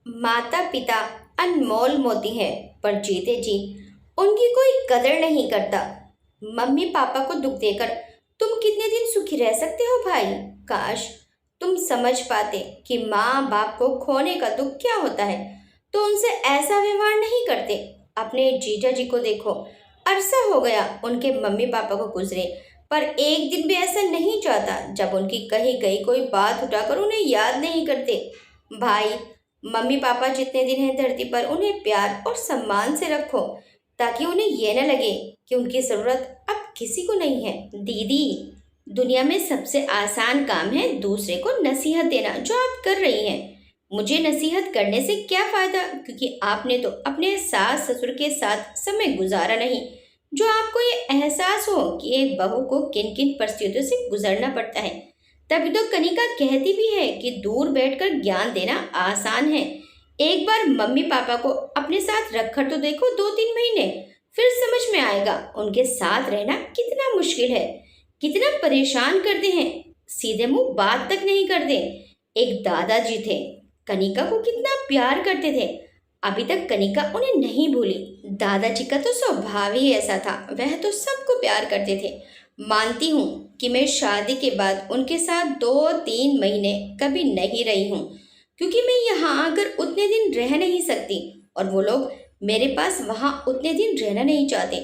माता पिता अनमोल मोती हैं, पर जीते जी उनकी कोई कदर नहीं करता। मम्मी पापा को दुख देकर तुम कितने दिन सुखी रह सकते हो भाई। काश तुम समझ पाते कि माँ बाप को खोने का दुख क्या होता है, तो उनसे ऐसा व्यवहार नहीं करते। अपने जीजा जी को देखो, अरसा हो गया उनके मम्मी पापा को गुजरे, पर एक दिन भी ऐसा नहीं जाता जब उनकी कही गई कोई बात उठाकर उन्हें याद नहीं करते। भाई, मम्मी पापा जितने दिन हैं धरती पर उन्हें प्यार और सम्मान से रखो, ताकि उन्हें ये न लगे कि उनकी ज़रूरत अब किसी को नहीं है। दीदी, दुनिया में सबसे आसान काम है दूसरे को नसीहत देना, जो आप कर रही हैं। मुझे नसीहत करने से क्या फ़ायदा, क्योंकि आपने तो अपने सास ससुर के साथ समय गुजारा नहीं, जो आपको ये एहसास हो कि एक बहू को किन किन परिस्थितियों से गुजरना पड़ता है। तभी तो कनिका कहती भी है कि दूर बैठकर ज्ञान देना आसान है। एक बार मम्मी पापा को अपने साथ रखकर तो देखो 2-3 महीने, फिर समझ में आएगा उनके साथ रहना कितना मुश्किल है, कितना परेशान करते हैं। सीधे मुंह बात तक नहीं करते। एक दादाजी थे, कनिका को कितना प्यार करते थे। अभी तक कनिका उन्हें नहीं भूली। दादाजी का तो स्वभाव ही ऐसा था, वह तो सबको प्यार करते थे। मानती हूँ कि मैं शादी के बाद उनके साथ 2-3 महीने कभी नहीं रही हूँ, क्योंकि मैं यहाँ आकर उतने दिन रह नहीं सकती, और वो लोग मेरे पास वहाँ उतने दिन रहना नहीं चाहते।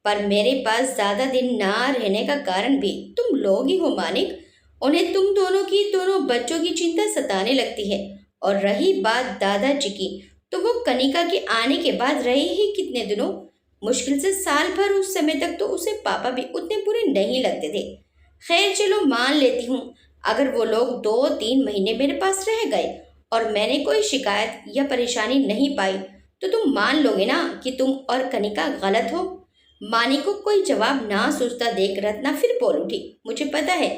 पर मेरे पास ज़्यादा दिन ना रहने का कारण भी तुम लोग ही हो मानिक। उन्हें तुम दोनों की, दोनों बच्चों की चिंता सताने लगती है। और रही बात दादाजी की, तो वो कनिका के आने के बाद रहे ही कितने दिनों, मुश्किल से साल भर। उस समय तक तो उसे पापा भी उतने बुरे नहीं लगते थे। खैर चलो, मान लेती हूँ अगर वो लोग 2-3 महीने मेरे पास रह गए और मैंने कोई शिकायत या परेशानी नहीं पाई, तो तुम मान लोगे ना कि तुम और कनिका गलत हो। मानी को कोई जवाब ना सोचता देख रत्ना फिर बोल उठी, मुझे पता है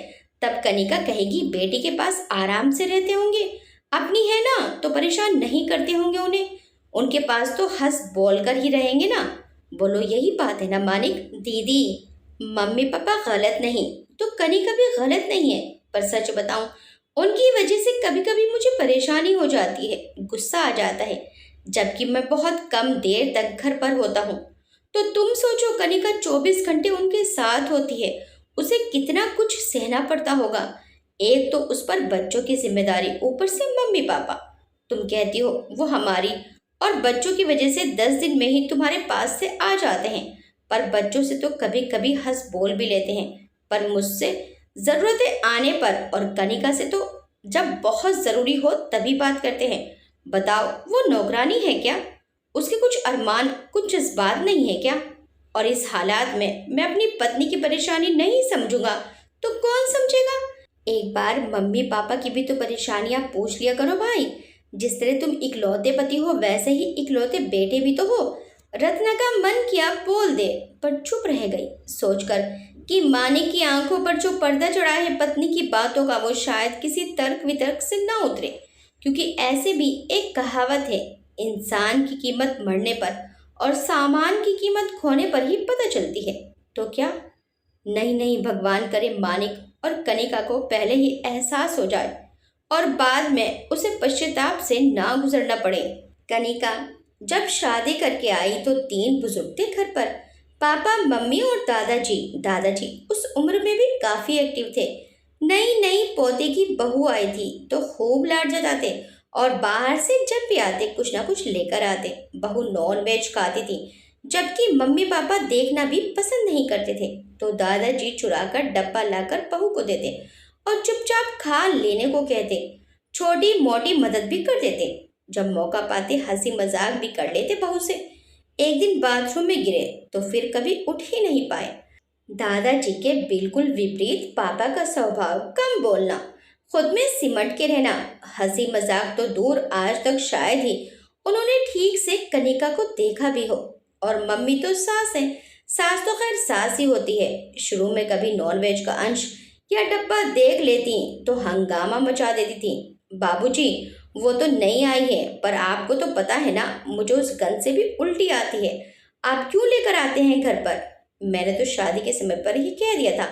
तब कनिका कहेगी बेटी के पास आराम से रहते होंगे, अपनी है ना तो परेशान नहीं करते होंगे उन्हें, उनके पास तो हंस बोल कर ही रहेंगे ना। बोलो, यही बात है ना मानिक। दीदी, मम्मी पापा गलत नहीं तो कनिका भी गलत नहीं है, पर सच बताऊं, उनकी वजह से कभी कभी मुझे परेशानी हो जाती है, गुस्सा आ जाता है, जबकि मैं बहुत कम देर तक घर पर होता हूँ। तो तुम सोचो, कनिका 24 घंटे उनके साथ होती है, उसे कितना कुछ सहना पड़ता होगा। एक तो उस पर बच्चों की जिम्मेदारी, ऊपर से मम्मी पापा। तुम कहती हो वो हमारी और बच्चों की वजह से 10 दिन में ही तुम्हारे पास से आ जाते हैं, पर बच्चों से तो कभी कभी हंस बोल भी लेते हैं, पर मुझसे ज़रूरतें आने पर और कनिका से तो जब बहुत ज़रूरी हो तभी बात करते हैं। बताओ, वो नौकरानी है क्या? उसके कुछ अरमान, कुछ जज्बात नहीं है क्या? और इस हालात में मैं अपनी पत्नी की परेशानी नहीं समझूंगा तो कौन समझेगा? एक बार मम्मी पापा की भी तो परेशानियां पूछ लिया करो भाई। जिस तरह तुम इकलौते पति हो, वैसे ही इकलौते बेटे भी तो हो। रत्ना का मन किया बोल दे, पर चुप रह गई, सोचकर कि माने की आंखों पर जो पर्दा चढ़ा है पत्नी की बातों का, वो शायद किसी तर्क वितर्क से ना उतरे, क्योंकि ऐसे भी एक कहावत है, इंसान की कीमत मरने पर और सामान की कीमत खोने पर ही पता चलती है। तो क्या? नहीं नहीं, भगवान करे मानिक और कनिका को पहले ही एहसास हो जाए और बाद में उसे पश्चाताप से ना गुजरना पड़े। कनिका जब शादी करके आई तो 3 बुजुर्ग थे घर पर, पापा, मम्मी और दादाजी। दादाजी उस उम्र में भी काफी एक्टिव थे। नई नई पोते की बहू आई थी तो खूब लाड जताते, और बाहर से जब भी आते कुछ ना कुछ लेकर आते। बहू नॉन वेज खाती थी, जबकि मम्मी पापा देखना भी पसंद नहीं करते थे, तो दादाजी चुराकर डब्बा लाकर बहू को देते और चुपचाप खा लेने को कहते। छोटी मोटी मदद भी कर देते, जब मौका पाते हंसी मजाक भी कर लेते बहू से। एक दिन बाथरूम में गिरे तो फिर कभी उठ ही नहीं पाए। दादाजी के बिल्कुल विपरीत पापा का स्वभाव, कम बोलना, खुद में सिमट के रहना। हंसी मजाक तो दूर, आज तक शायद ही उन्होंने ठीक से कनिका को देखा भी हो। और मम्मी तो सास है, सास तो खैर सास ही होती है। शुरू में कभी नॉनवेज का अंश या डब्बा देख लेती तो हंगामा मचा देती थी। बाबूजी, वो तो नहीं आई है, पर आपको तो पता है ना, मुझे उस गंध से भी उल्टी आती है, आप क्यों लेकर आते हैं घर पर? मैंने तो शादी के समय पर ही कह दिया था,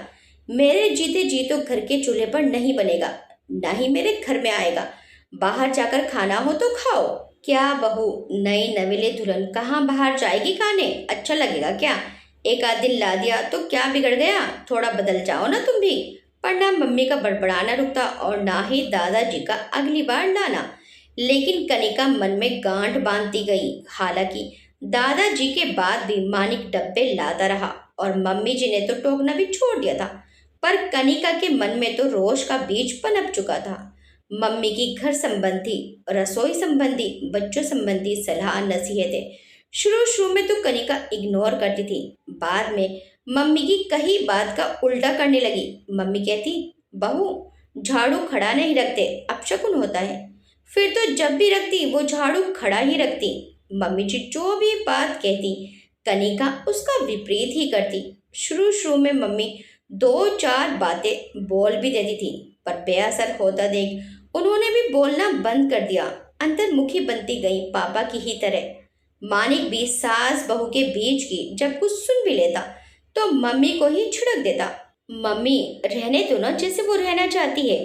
मेरे जीते जी तो घर के चूल्हे पर नहीं बनेगा, ना ही मेरे घर में आएगा। बाहर जाकर खाना हो तो खाओ, क्या बहू, नई नवेली दुल्हन कहाँ बाहर जाएगी खाने? अच्छा लगेगा क्या? एक आध दिन ला दिया तो क्या बिगड़ गया? थोड़ा बदल जाओ ना तुम भी। पर ना मम्मी का बड़बड़ाना रुकता और ना ही दादाजी का अगली बार लाना। लेकिन कनिका मन में गांठ बांधती गई। हालांकि दादाजी के बाद भी मानिक डब्बे लाता रहा और मम्मी जी ने तो टोकना भी छोड़ दिया था। पर कनिका के मन में तो रोष का बीज पनप चुका था। मम्मी की घर संबंधी, रसोई संबंधी, बच्चों संबंधी सलाह नसीहतें शुरू शुरू में तो कनिका इग्नोर करती थी। बाद में मम्मी की कही बात का उल्टा करने लगी। मम्मी कहती, बहू, झाड़ू खड़ा नहीं रखते, अपशकुन होता है। फिर तो जब भी रखती वो झाड़ू खड़ा ही रखती। मम्मी जी जो भी बात कहती कनिका उसका विपरीत ही करती। शुरू शुरू में मम्मी दो चार बातें बोल भी देती थी, पर बेअसर होता देख उन्होंने भी बोलना बंद कर दिया। अंतर्मुखी बनती गई पापा की ही तरह। मानिक भी सास बहू के बीच की जब कुछ सुन भी लेता तो मम्मी को ही छिड़क देता। मम्मी, रहने दो ना जैसे वो रहना चाहती है।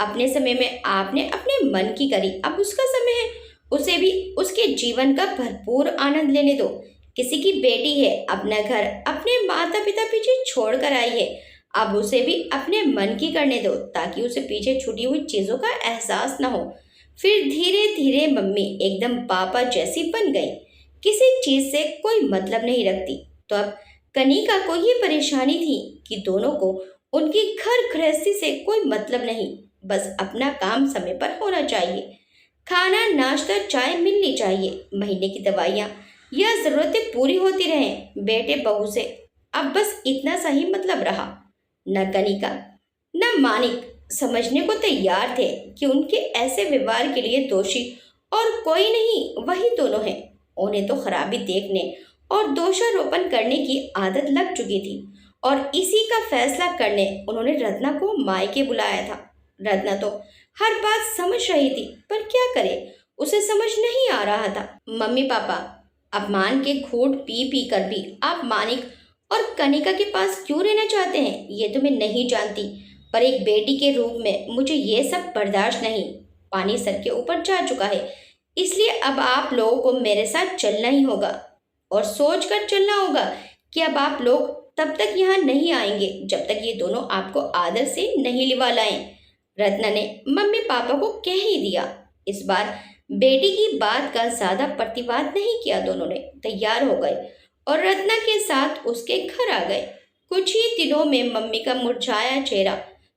अपने समय में आपने अपने मन की करी, अब उसका समय है। उसे भी उसके जीवन का भरपूर आनंद लेने दो। किसी की बेटी है, अपना घर अपने माता पिता पीछे छोड़ कर आई है। अब उसे भी अपने मन की करने दो ताकि उसे पीछे छूटी हुई चीजों का एहसास ना हो। फिर धीरे धीरे मम्मी एकदम पापा जैसी बन गई। किसी चीज से कोई मतलब नहीं रखती। तो अब कनिका को ये परेशानी थी कि दोनों को उनकी घर गृहस्थी से कोई मतलब नहीं। बस अपना काम समय पर होना चाहिए। खाना, नाश्ता, चाय मिलनी चाहिए। महीने की दवाइयाँ या ज़रूरतें पूरी होती रहें बेटे बहू से। अब बस इतना सा ही मतलब रहा। न कनिका न मानिक समझने को तैयार थे कि उनके ऐसे व्यवहार के लिए दोषी और कोई नहीं, वही दोनों हैं। उन्हें तो खराबी देखने और दोषारोपण करने की आदत लग चुकी थी और इसी का फैसला करने उन्होंने रत्ना को मायके बुलाया था। रत्ना तो हर बात समझ रही थी, पर क्या करे, उसे समझ नहीं आ रहा था। मम्मी पापा, अपमान के घूंट पी पी कर भी आप मानिक और कनिका के पास क्यों रहना चाहते हैं ये तो मैं नहीं जानती, पर एक बेटी के रूप में मुझे ये सब बर्दाश्त नहीं। पानी सर के ऊपर जा चुका है, इसलिए अब आप लोगों को मेरे साथ चलना ही होगा और सोच कर चलना होगा कि अब आप लोग तब तक यहाँ नहीं आएंगे जब तक ये दोनों आपको आदर से नहीं लिवा लाएं। रत्ना ने मम्मी पापा को कह ही दिया। इस बार बेटी की बात का ज्यादा प्रतिवाद नहीं किया। दोनों ने तैयार हो गए और रत्ना के साथ उसके घर आ गए। कुछ ही दिनों में मम्मी का मुरझाया चेहरा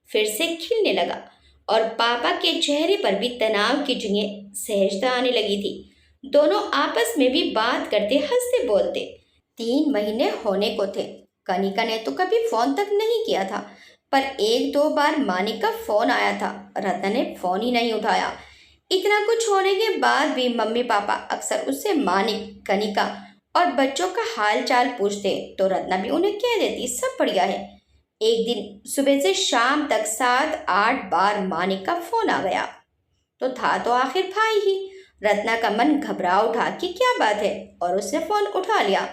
फिर से खिलने लगा और पापा के चेहरे पर भी तनाव की जगह सहजता आने लगी थी। दोनों आपस में भी बात करते, हंसते बोलते। 3 महीने होने को थे। कनिका ने तो कभी फोन तक नहीं किया था, पर एक दो बार मानिक का फोन आया था। रत्ना ने फोन ही नहीं उठाया। इतना कुछ होने के बाद भी मम्मी पापा अक्सर उससे मानिक, कनिका और बच्चों का हाल चाल पूछते तो रत्ना भी उन्हें कह देती सब बढ़िया है। एक दिन सुबह से शाम तक 7-8 बार मानिक का फोन आ गया। तो था तो आखिर भाई ही। रत्ना का मन घबरा उठा कि क्या बात है और उसने फोन उठा लिया।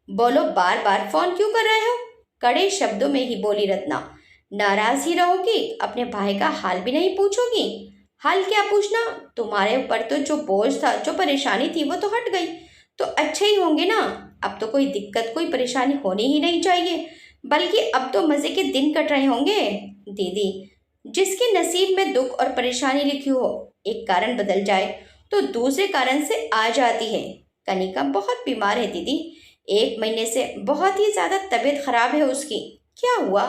बोलो, बार बार फोन क्यों कर रहे हो? कड़े शब्दों में ही बोली रत्ना। नाराज ही रहोगी? अपने भाई का हाल भी नहीं पूछोगी? हाल क्या पूछना, तुम्हारे ऊपर तो जो बोझ था, जो परेशानी थी वो तो हट गई, तो अच्छे ही होंगे ना। अब तो कोई दिक्कत, कोई परेशानी होनी ही नहीं चाहिए, बल्कि अब तो मजे के दिन कट रहे होंगे। दीदी, जिसके नसीब में दुख और परेशानी लिखी हो, एक कारण बदल जाए तो दूसरे कारण से आ जाती है। कनिका बहुत बीमार है दीदी, 1 महीने से बहुत ही ज्यादा तबीयत खराब है उसकी। क्या हुआ?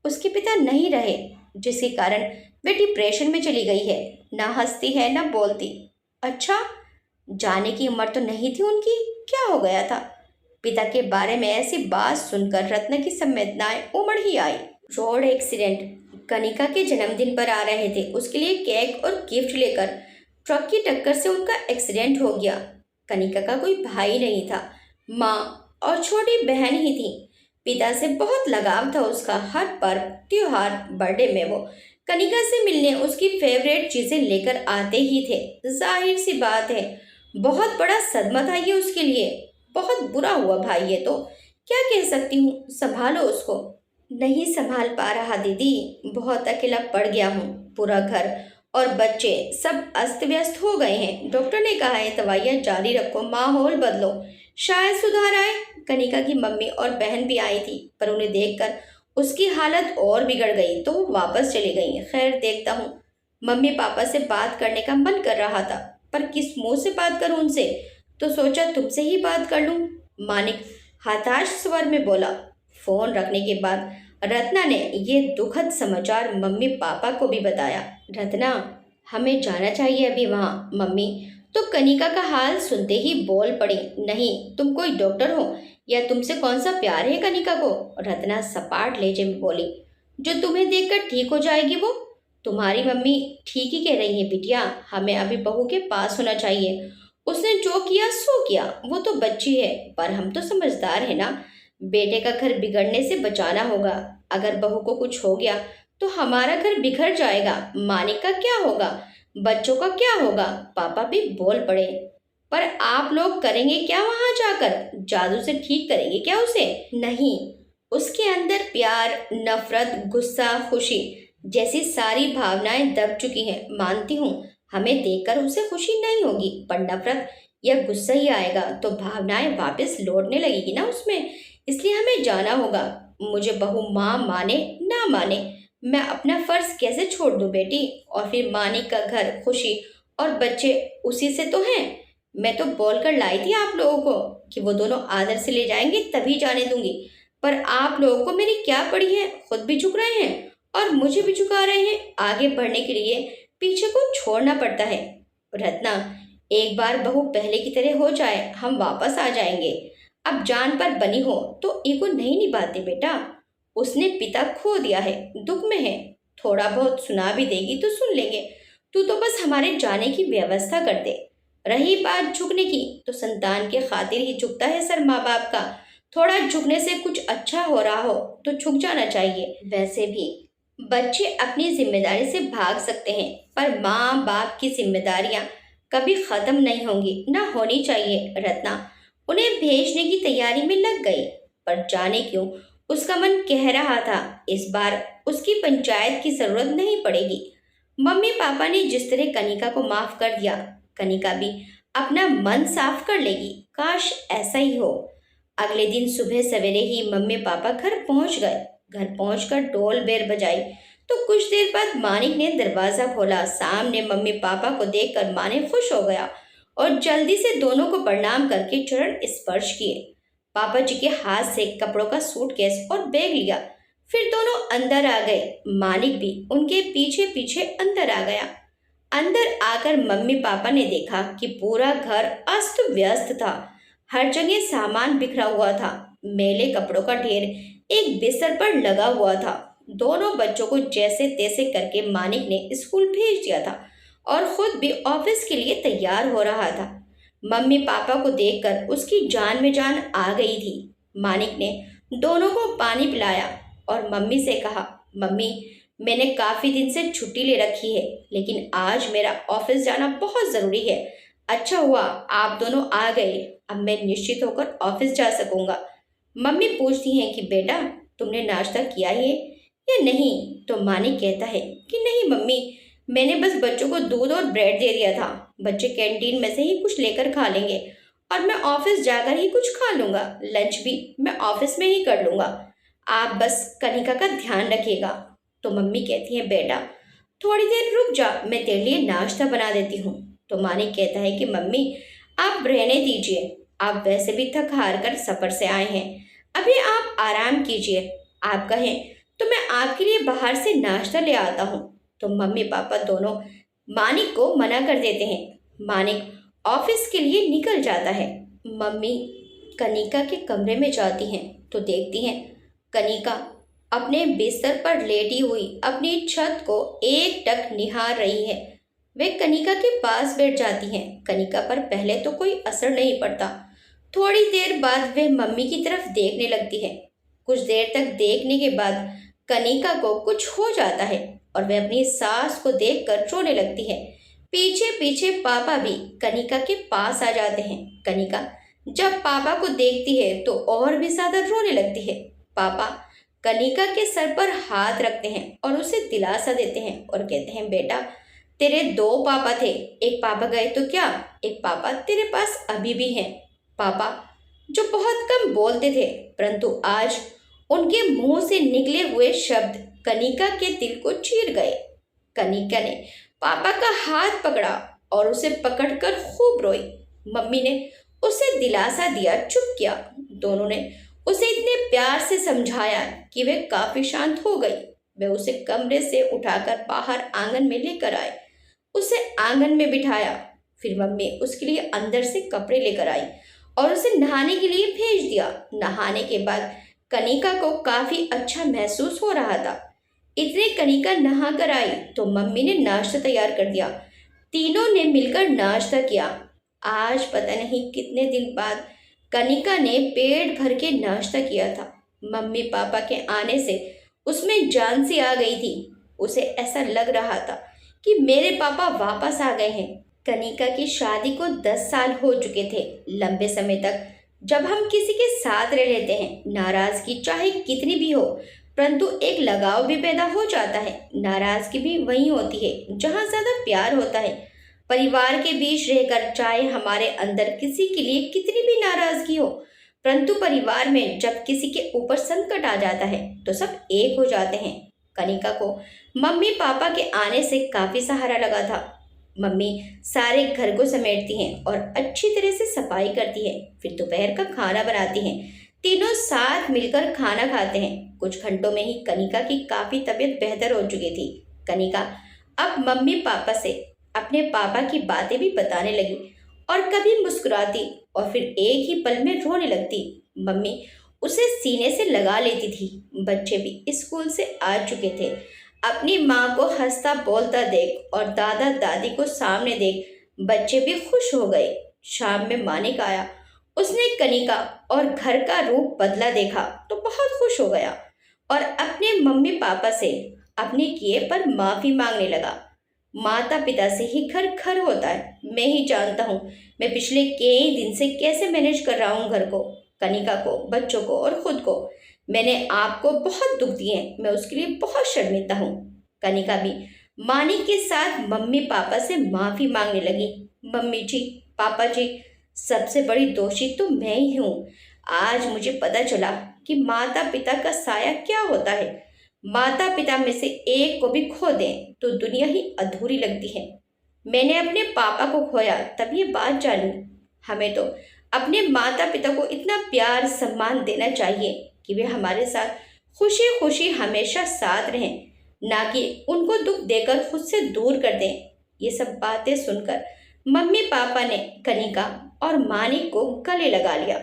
उसके पिता नहीं रहे, जिसके कारण वे डिप्रेशन में चली गई है। ना हंसती है ना बोलती। अच्छा, जाने की उम्र तो नहीं थी उनकी, क्या हो गया था? पिता के बारे में ऐसी बात सुनकर रत्न की संवेदनाएं उमड़ ही आई। Road accident. कनिका के जन्मदिन पर आ रहे थे, उसके लिए केक और गिफ्ट लेकर ट्रक की टक्कर से उनका एक्सीडेंट हो गया। कनिका का कोई भाई नहीं था, माँ और छोटी बहन ही थी। पिता से बहुत लगाव था उसका। हर पर्व, त्योहार, बर्थडे में वो कनिका से मिलने उसकी फेवरेट चीजें लेकर आते ही थे। जाहिर सी बात है, बहुत बड़ा सदमा था ये उसके लिए। बहुत बुरा हुआ भाई, ये तो क्या कह सकती हूँ, संभालो उसको। नहीं संभाल पा रहा दीदी, बहुत अकेला पड़ गया हूँ। पूरा घर और बच्चे सब अस्त व्यस्त हो गए हैं। डॉक्टर ने कहा है दवाइयाँ जारी रखो, माहौल बदलो, शायद सुधार आए। कनिका की मम्मी और बहन भी आई थी, पर उन्हें देखकर उसकी हालत और बिगड़ गई तो वो वापस चली गई। खैर, देखता हूँ। मम्मी पापा से बात करने का मन कर रहा था, पर किस मुंह से बात करूं उनसे, तो सोचा तुमसे ही बात कर लूं। मानिक हताश स्वर में बोला। फोन रखने के बाद रत्ना ने ये दुखद समाचार मम्मी पापा को भी बताया। रत्ना, हमें जाना चाहिए अभी वहाँ। मम्मी तो कनिका का हाल सुनते ही बोल पड़ी। नहीं, तुम कोई डॉक्टर हो या तुमसे कौन सा प्यार है कनिका को? रत्ना सपाट लहजे में बोली। जो तुम्हें देखकर ठीक हो जाएगी वो। तुम्हारी मम्मी ठीक ही कह रही है बिटिया, हमें अभी बहू के पास होना चाहिए। उसने जो किया सो किया, वो तो बच्ची है, पर हम तो समझदार है ना। बेटे का घर बिगड़ने से बचाना होगा। अगर बहू को कुछ हो गया तो हमारा घर बिखर जाएगा। मानिक का क्या होगा, बच्चों का क्या होगा? पापा भी बोल पड़े। पर आप लोग करेंगे क्या वहां जाकर? जादू से ठीक करेंगे क्या उसे? नहीं, उसके अंदर प्यार, नफरत, गुस्सा, खुशी जैसी सारी भावनाएं दब चुकी हैं। मानती हूँ हमें देखकर उसे खुशी नहीं होगी, पर नफरत या गुस्सा ही आएगा तो भावनाएं वापस लौटने लगेगी ना उसमें। इसलिए हमें जाना होगा। मुझे बहू माँ माने ना माने, मैं अपना फर्ज कैसे छोड़ दूं बेटी? और फिर मानिक का घर, खुशी और बच्चे उसी से तो हैं। मैं तो बोल कर लाई थी आप लोगों को कि वो दोनों आदर से ले जाएंगे तभी जाने दूंगी, पर आप लोगों को मेरी क्या पड़ी है? खुद भी झुक रहे हैं और मुझे भी झुका रहे हैं। आगे बढ़ने के लिए पीछे को छोड़ना पड़ता है। रत्ना, एक बार बहू पहले की तरह हो जाए, हम वापस आ जाएंगे। अब जान पर बनी हो तो ईगो नहीं निभाते बेटा। उसने पिता खो दिया है, दुख में है। थोड़ा बहुत सुना भी देगी तो सुन लेंगे। तू तो बस हमारे जाने की व्यवस्था कर दे। रही बात झुकने की, तो संतान के खातिर ही झुकता है सर माँ बाप का। थोड़ा झुकने से कुछ अच्छा हो रहा हो तो झुक जाना चाहिए। वैसे भी बच्चे अपनी जिम्मेदारी से भाग सकते हैं, पर माँ बाप की जिम्मेदारियां कभी खत्म नहीं होंगी, ना होनी चाहिए। रत्ना उन्हें भेजने की तैयारी में लग गई, पर जाने क्यों उसका मन कह रहा था इस बार उसकी पंचायत की जरूरत नहीं पड़ेगी। मम्मी पापा ने जिस तरह कनिका को माफ कर दिया, कनिका भी अपना मन साफ कर लेगी। काश ऐसा ही हो। अगले दिन सुबह सवेरे ही मम्मी पापा घर पहुंच गए। घर पहुंचकर ढोल बेर बजाई तो कुछ देर बाद मानिक ने दरवाजा खोला। सामने मम्मी पापा को देखकर मानिक खुश हो गया और जल्दी से दोनों को प्रणाम करके चरण स्पर्श किए। पापा जी के हाथ से कपड़ों का सूटकेस और बैग लिया। फिर दोनों अंदर आ गए। मानिक भी उनके पीछे पीछे अंदर आ गया। अंदर आकर मम्मी पापा ने देखा कि पूरा घर अस्त व्यस्त था। हर जगह सामान बिखरा हुआ था। मैले कपड़ों का ढेर एक बिस्तर पर लगा हुआ था। दोनों बच्चों को जैसे तैसे करके मानिक ने स्कूल भेज दिया था और खुद भी ऑफिस के लिए तैयार हो रहा था। मम्मी पापा को देखकर उसकी जान में जान आ गई थी। मानिक ने दोनों को पानी पिलाया और मम्मी से कहा, मम्मी मैंने काफ़ी दिन से छुट्टी ले रखी है, लेकिन आज मेरा ऑफिस जाना बहुत ज़रूरी है। अच्छा हुआ आप दोनों आ गए, अब मैं निश्चित होकर ऑफिस जा सकूंगा। मम्मी पूछती हैं कि बेटा तुमने नाश्ता किया है या नहीं, तो मानिक कहता है कि नहीं मम्मी, मैंने बस बच्चों को दूध और ब्रेड दे दिया था। बच्चे कैंटीन में से ही कुछ लेकर खा लेंगे और मैं ऑफिस जाकर ही कुछ खा लूँगा। लंच भी मैं ऑफिस में ही कर लूँगा। आप बस कनिका का ध्यान रखिएगा। तो मम्मी कहती है बेटा थोड़ी देर रुक जा, मैं तेरे लिए नाश्ता बना देती हूँ। तो मानिक कहता है कि मम्मी आप रहने दीजिए, आप वैसे भी थक हार कर सफ़र से आए हैं, अभी आप आराम कीजिए। आप कहें तो मैं आपके लिए बाहर से नाश्ता ले आता हूँ। तो मम्मी पापा दोनों मानिक को मना कर देते हैं। मानिक ऑफिस के लिए निकल जाता है। मम्मी कनिका के कमरे में जाती हैं तो देखती हैं कनिका अपने बिस्तर पर लेटी हुई अपनी छत को एकटक निहार रही है। वे कनिका के पास बैठ जाती हैं। कनिका पर पहले तो कोई असर नहीं पड़ता। थोड़ी देर बाद वे मम्मी की तरफ देखने लगती है। कुछ देर तक देखने के बाद कनिका को कुछ हो जाता है और वे अपनी सास को देखकर रोने लगती है। पीछे पीछे पापा भी कनिका के पास आ जाते हैं। कनिका जब पापा को देखती है तो और भी ज्यादा रोने लगती है। पापा कनिका के सर पर हाथ रखते हैं और उसे दिलासा देते हैं और कहते हैं बेटा तेरे दो पापा थे, एक पापा गए तो क्या, एक पापा तेरे पास अभी भी हैं। पापा जो बहुत कम बोलते थे, परंतु आज उनके मुंह से निकले हुए शब्द कनिका के दिल को चीर गए। कनिका ने पापा का हाथ पकड़ा और उसे पकड़कर खूब रोई। मम्मी ने उसे दिलासा दिया, चुप किया। दोनों ने उसे इतने प्यार से समझाया कि वह काफी शांत हो गई। वे उसे कमरे से उठाकर बाहर आंगन में लेकर आए, उसे आंगन में बिठाया। फिर मम्मी उसके लिए अंदर से कपड़े लेकर आई और उसे नहाने के लिए भेज दिया। नहाने के बाद कनिका को काफी अच्छा महसूस हो रहा था। इतने कनिका नहा कर आई तो मम्मी ने नाश्ता तैयार कर दिया। तीनों ने मिलकर नाश्ता किया। आज पता नहीं कितने दिन बाद कनिका ने पेट भर के नाश्ता किया था। मम्मी पापा के आने से उसमें जान सी आ गई थी। उसे ऐसा लग रहा था कि मेरे पापा वापस आ गए हैं। कनिका की शादी को 10 साल हो चुके थे। लंबे समय तक जब हम किसी के साथ रह लेते हैं, नाराजगी चाहे कितनी भी हो, परंतु एक लगाव भी पैदा हो जाता है। नाराजगी भी वहीं होती है जहाँ ज्यादा प्यार होता है। परिवार के बीच रहकर चाहे हमारे अंदर किसी के लिए कितनी भी नाराजगी हो, परंतु परिवार में जब किसी के ऊपर संकट आ जाता है तो सब एक हो जाते हैं। कनिका को मम्मी पापा के आने से काफी सहारा लगा था। मम्मी सारे घर को समेटती हैं और अच्छी तरह से सफाई करती है। फिर दोपहर का खाना बनाती हैं। तीनों साथ मिलकर खाना खाते हैं। कुछ घंटों में ही कनिका की काफी तबीयत बेहतर हो चुकी थी। कनिका अब मम्मी पापा से अपने पापा की बातें भी बताने लगी और कभी मुस्कुराती और फिर एक ही पल में रोने लगती। मम्मी उसे सीने से लगा लेती थी। बच्चे भी स्कूल से आ चुके थे। अपनी माँ को हंसता बोलता देख और दादा दादी को सामने देख बच्चे भी खुश हो गए। शाम में मानिक आया। उसने कनिका और घर का रूप बदला देखा तो बहुत खुश हो गया और अपने मम्मी पापा से अपने किए पर माफी मांगने लगा। माता पिता से ही घर घर होता है। मैं ही जानता हूँ मैं पिछले कई दिन से कैसे मैनेज कर रहा हूँ घर को, कनिका को, बच्चों को और खुद को। मैंने आपको बहुत दुख दिए हैं, मैं उसके लिए बहुत शर्मिंदा हूँ। कनिका भी मानी के साथ मम्मी पापा से माफी मांगने लगी। मम्मी जी, पापा जी, सबसे बड़ी दोषी तो मैं ही हूँ। आज मुझे पता चला कि माता पिता का साया क्या होता है। माता पिता में से एक को भी खो दें तो दुनिया ही अधूरी लगती है। मैंने अपने पापा को खोया तब ये बात जानी। हमें तो अपने माता पिता को इतना प्यार सम्मान देना चाहिए कि वे हमारे साथ खुशी खुशी हमेशा साथ रहें, ना कि उनको दुख देकर खुद से दूर कर दें। ये सब बातें सुनकर मम्मी पापा ने कनिका और मानिक को गले लगा लिया।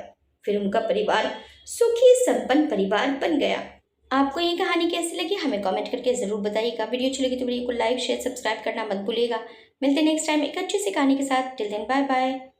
फिर उनका परिवार सुखी संपन्न परिवार बन गया। आपको ये कहानी कैसी लगी हमें कमेंट करके ज़रूर बताइएगा। वीडियो अच्छी लगी तो वीडियो को लाइक शेयर सब्सक्राइब करना मत भूलिएगा। मिलते हैं नेक्स्ट टाइम एक अच्छी सी कहानी के साथ। Till then bye bye.